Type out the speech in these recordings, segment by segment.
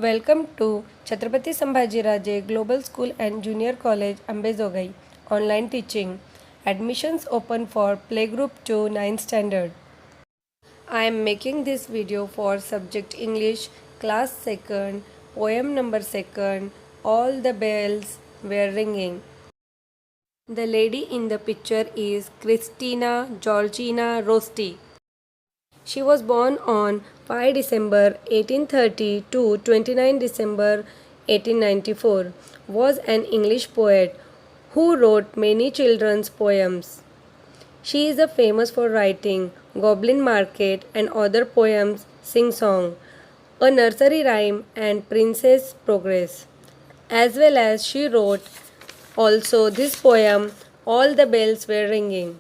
Welcome to Chhatrapati Sambhajiraje Global School and Junior College, Ambezogai. Online teaching. Admissions open for playgroup to 9th standard. I am making this video for subject English, class 2nd, poem number 2nd, All the Bells Were Ringing. The lady in the picture is Christina Georgina Rosti. She was born on 5 December 1830 to 29 December 1894. Was an English poet who wrote many children's poems. She is famous for writing Goblin Market and other poems, Sing Song, a nursery rhyme and Princess Progress. As well as she wrote also this poem, All the Bells Were Ringing.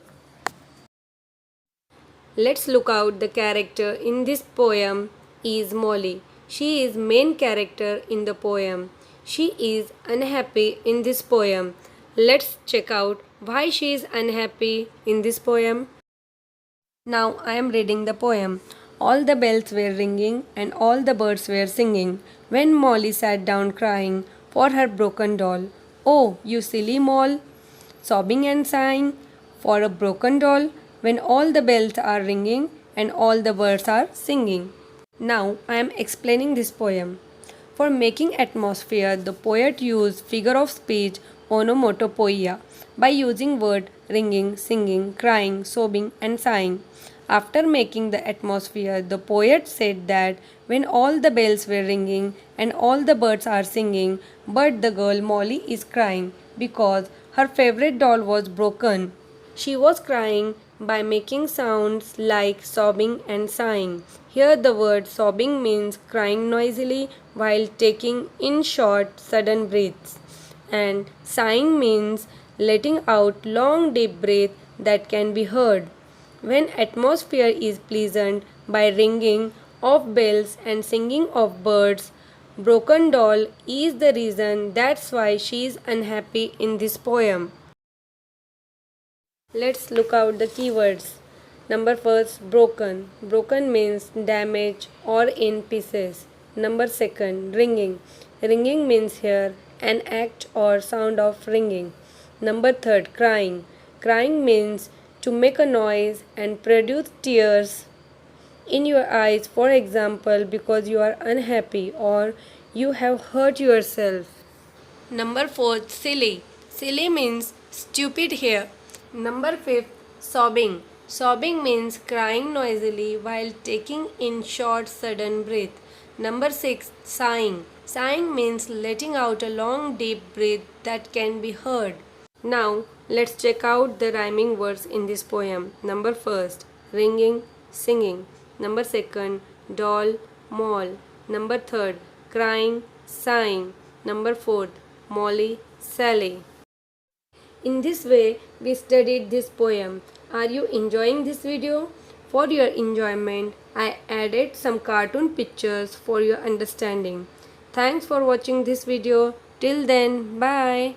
Let's look out the character in this poem is Molly. She is main character in the poem. She is unhappy in this poem. Let's check out why she is unhappy in this poem. Now I am reading the poem. All the bells were ringing and all the birds were singing when Molly sat down crying for her broken doll. Oh, you silly Moll, sobbing and sighing for a broken doll when all the bells are ringing and all the birds are singing. Now I am explaining this poem. For making atmosphere, the poet used figure of speech onomatopoeia by using word ringing, singing, crying, sobbing and sighing. After making the atmosphere, the poet said that when all the bells were ringing and all the birds are singing, but the girl Molly is crying because her favorite doll was broken. She was crying by making sounds like sobbing and sighing. Here the word sobbing means crying noisily while taking in short, sudden breaths. And sighing means letting out long deep breath that can be heard. When atmosphere is pleasant by ringing of bells and singing of birds, broken doll is the reason that's why she is unhappy in this poem. Let's look out the keywords. Number first, broken. Broken means damaged or in pieces. Number second, ringing. Ringing means here an act or sound of ringing. Number third, crying. Crying means to make a noise and produce tears in your eyes, for example, because you are unhappy or you have hurt yourself. Number 4, silly. Silly means stupid here. Number 5, sobbing. Sobbing means crying noisily while taking in short sudden breath. Number 6, sighing. Sighing means letting out a long deep breath that can be heard. Now let's check out the rhyming words in this poem. Number 1st, ringing, singing. Number 2nd, doll, mall. Number 3rd, crying, sighing. Number 4th, Molly, Sally. In this way, we studied this poem. Are you enjoying this video? For your enjoyment, I added some cartoon pictures for your understanding. Thanks for watching this video. Till then, bye.